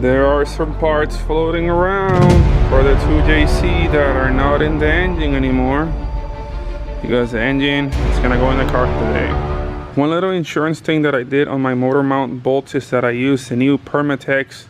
There are some parts floating around for the 2JC that are not in the engine anymore, because the engine is gonna go in the car today. One little insurance thing that I did on my motor mount bolts is that I used the new Permatex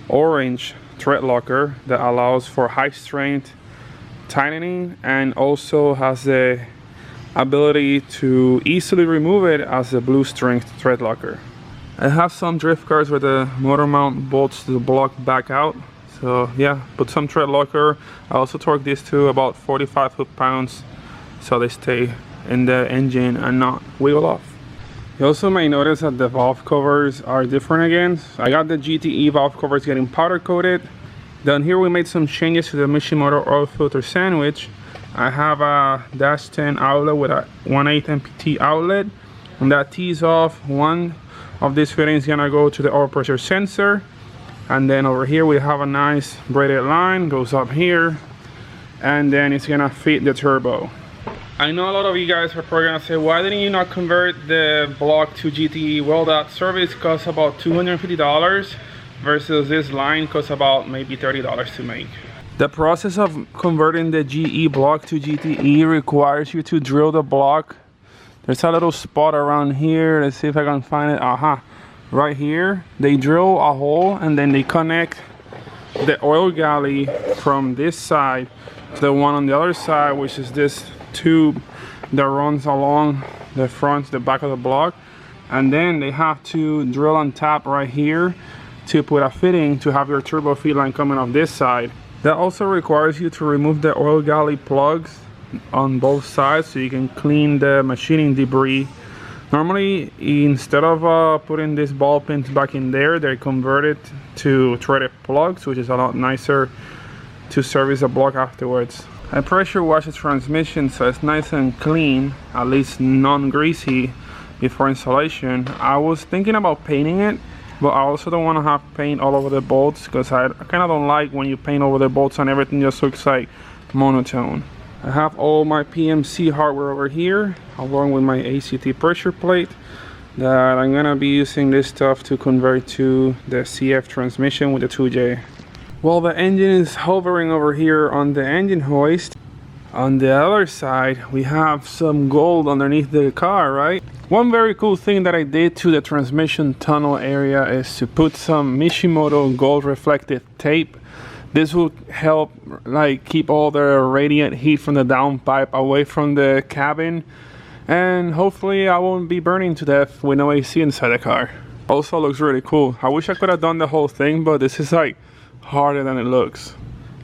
orange thread locker that allows for high strength tightening and also has the ability to easily remove it as a blue strength thread locker. I have some drift cars where the motor mount bolts to block back out, so yeah, put some thread locker. I also torque these to about 45 foot-pounds so they stay in the engine and not wiggle off. You also may notice that the valve covers are different again. I got the GTE valve covers getting powder coated. Down here we made some changes to the Mishimoto oil filter sandwich. I have a dash 10 outlet with a 1/8 MPT outlet, and that tees off. One of these fittings is gonna go to the oil pressure sensor, and then over here we have a nice braided line goes up here, and then it's gonna fit the turbo. I know a lot of you guys are probably gonna say, why didn't you not convert the block to GTE? Well, that service costs about $250 versus this line costs about maybe $30 to make. The process of converting the GE block to GTE requires you to drill the block. There's a little spot around here. Let's see if I can find it. Right here. They drill a hole and then they connect the oil galley from this side to the one on the other side, which is this tube that runs along the front, the back of the block, and then they have to drill on top right here to put a fitting to have your turbo feed line coming off this side. That also requires you to remove the oil galley plugs on both sides so you can clean the machining debris. Normally, instead of putting these ball pins back in there, they convert it to threaded plugs, which is a lot nicer to service the block afterwards. I pressure wash the transmission so it's nice and clean, at least non-greasy, before installation. I was thinking about painting it, but I also don't want to have paint all over the bolts, because I kind of don't like when you paint over the bolts and everything just looks like monotone. I have all my PMC hardware over here, along with my ACT pressure plate, that I'm gonna be using this stuff to convert to the CF transmission with the 2J. Well, the engine is hovering over here on the engine hoist. On the other side, we have some gold underneath the car, right? One very cool thing that I did to the transmission tunnel area is to put some Mishimoto gold reflective tape. This will help like keep all the radiant heat from the downpipe away from the cabin, and hopefully I won't be burning to death with no AC inside the car. Also looks really cool. I wish I could have done the whole thing, but this is like harder than it looks.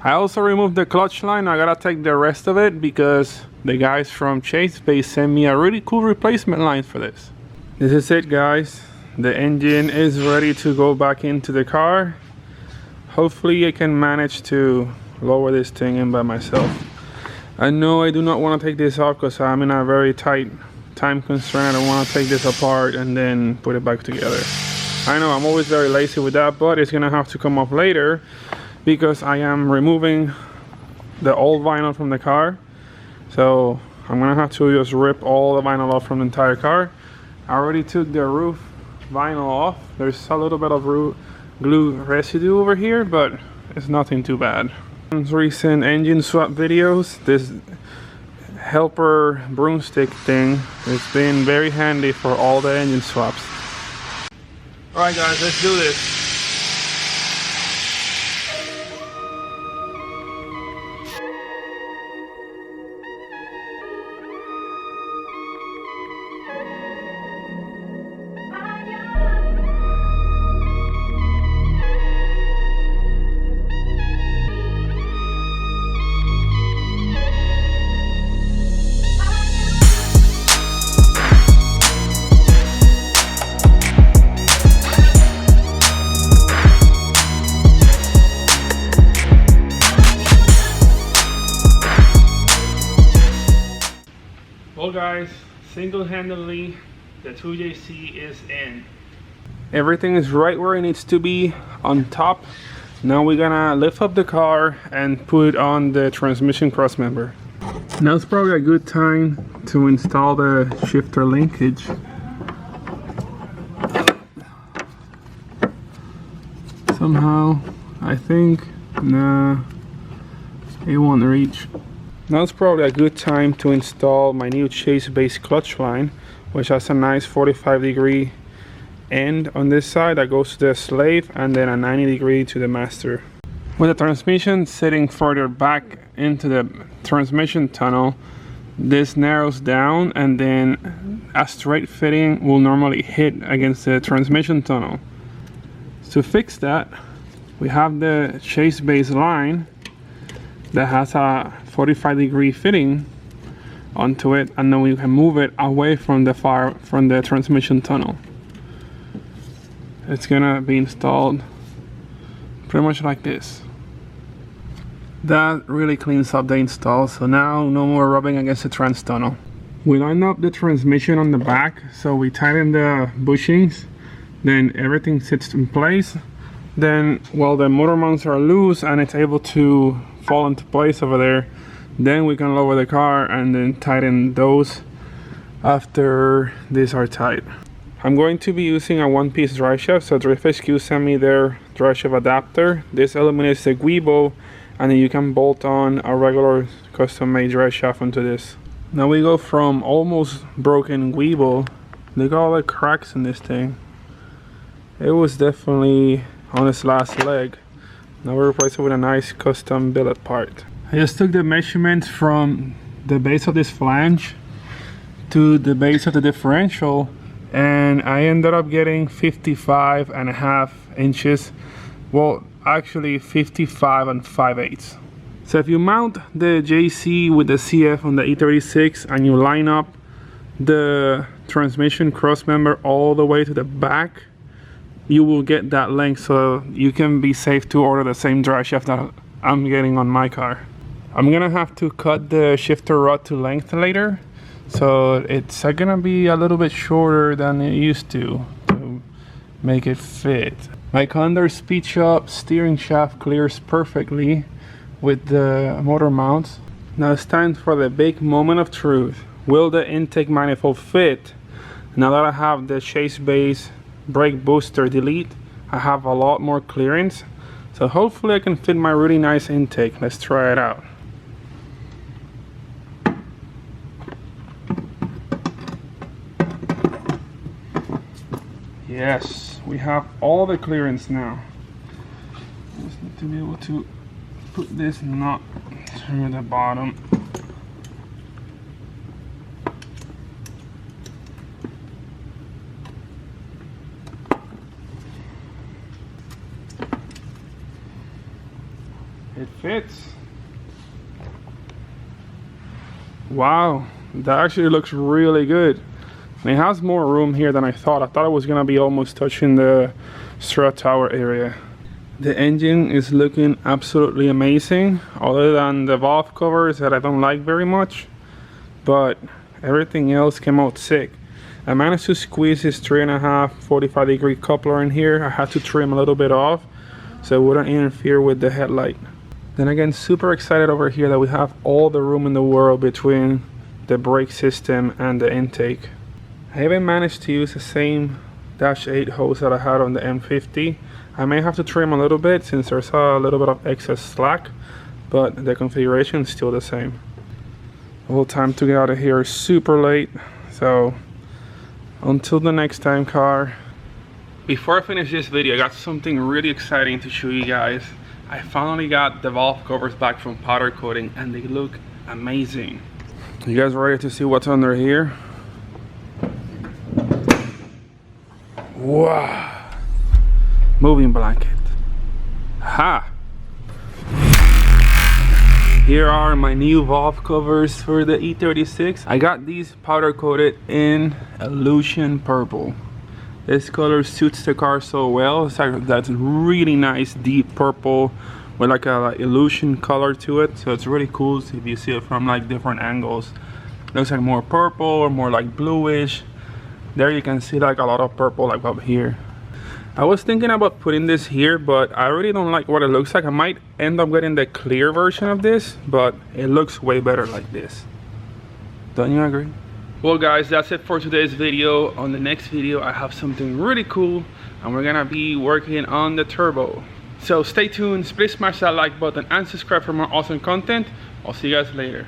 I also removed the clutch line. I gotta take the rest of it because the guys from Chase Base sent me a really cool replacement line for this. This is it, guys. The engine is ready to go back into the car. Hopefully I can manage to lower this thing in by myself. I know I do not want to take this off because I'm in a very tight time constraint. I don't want to take this apart and then put it back together. I know I'm always very lazy with that, but it's gonna have to come off later because I am removing the old vinyl from the car. So I'm gonna have to just rip all the vinyl off from the entire car. I already took the roof vinyl off. There's a little bit of glue residue over here, but it's nothing too bad. Recent engine swap videos, this helper broomstick thing has been very handy for all the engine swaps. Alright guys, let's do this. Well guys, single-handedly the 2JC is in. Everything is right where it needs to be on top. Now we're gonna lift up the car and put on the transmission cross member. Now it's probably a good time to install the shifter linkage. somehow. I think, nah, it won't reach. Now it's probably a good time to install my new Chase base clutch line, which has a nice 45-degree end on this side that goes to the slave, and then a 90-degree to the master. With the transmission sitting further back into the transmission tunnel, this narrows down, and then a straight fitting will normally hit against the transmission tunnel. To fix that, we have the Chase base line that has a 45-degree fitting onto it, and then we can move it away from the transmission tunnel. It's gonna be installed pretty much like this. That really cleans up the install, so now no more rubbing against the trans tunnel. We lined up the transmission on the back, so we tighten the bushings, then everything sits in place. Then while the motor mounts are loose and it's able to fall into place over there, then we can lower the car and then tighten those after these are tight. I'm going to be using a one-piece drive shaft, so Drivetrain sent me their drive shaft adapter. This eliminates the guibo, and then you can bolt on a regular custom-made drive shaft onto this. Now we go from almost broken guibo. Look at all the cracks in this thing. It was definitely on its last leg. Now we replace it with a nice custom billet part. I just took the measurements from the base of this flange to the base of the differential, and I ended up getting 55.5 inches. Well, actually 55 and 5/8. So if you mount the JC with the CF on the E36 and you line up the transmission cross member all the way to the back, you will get that length, so you can be safe to order the same drive shaft that I'm getting on my car. I'm gonna have to cut the shifter rod to length later, so it's gonna be a little bit shorter than it used to make it fit. My Condor Speed Shop steering shaft clears perfectly with the motor mounts. Now it's time for the big moment of truth. Will the intake manifold fit? Now that I have the Chase base brake booster delete, I have a lot more clearance, so hopefully I can fit my really nice intake. Let's try it out. Yes, we have all the clearance now. Just need to be able to put this nut through the bottom. It fits. Wow, that actually looks really good. And it has more room here than I thought. I thought it was gonna be almost touching the strut tower area. The engine is looking absolutely amazing, other than the valve covers that I don't like very much, but everything else came out sick. I managed to squeeze this 3.5 45-degree coupler in here. I had to trim a little bit off so it wouldn't interfere with the headlight. Then again, super excited over here that we have all the room in the world between the brake system and the intake. I even managed to use the same dash 8 hose that I had on the M50. I may have to trim a little bit since there's a little bit of excess slack, but the configuration is still the same. Well, time to get out of here. Super late, so until the next time, car. Before I finish this video, I got something really exciting to show you guys. I finally got the valve covers back from powder coating, and they look amazing. You guys ready to see what's under here? Wow. Moving blanket. Ha! Here are my new valve covers for the E36. I got these powder coated in Illusion Purple. This color suits the car so well. It's like that's really nice deep purple with like a illusion color to it. So it's really cool if you see it from like different angles. It looks like more purple or more like bluish. There you can see like a lot of purple like up here. I was thinking about putting this here, but I really don't like what it looks like. I might end up getting the clear version of this, but it looks way better like this. Don't you agree? Well guys, that's it for today's video. On the next video I have something really cool. and we're gonna be working on the turbo. So stay tuned, please smash that like button and subscribe for more awesome content. I'll see you guys later.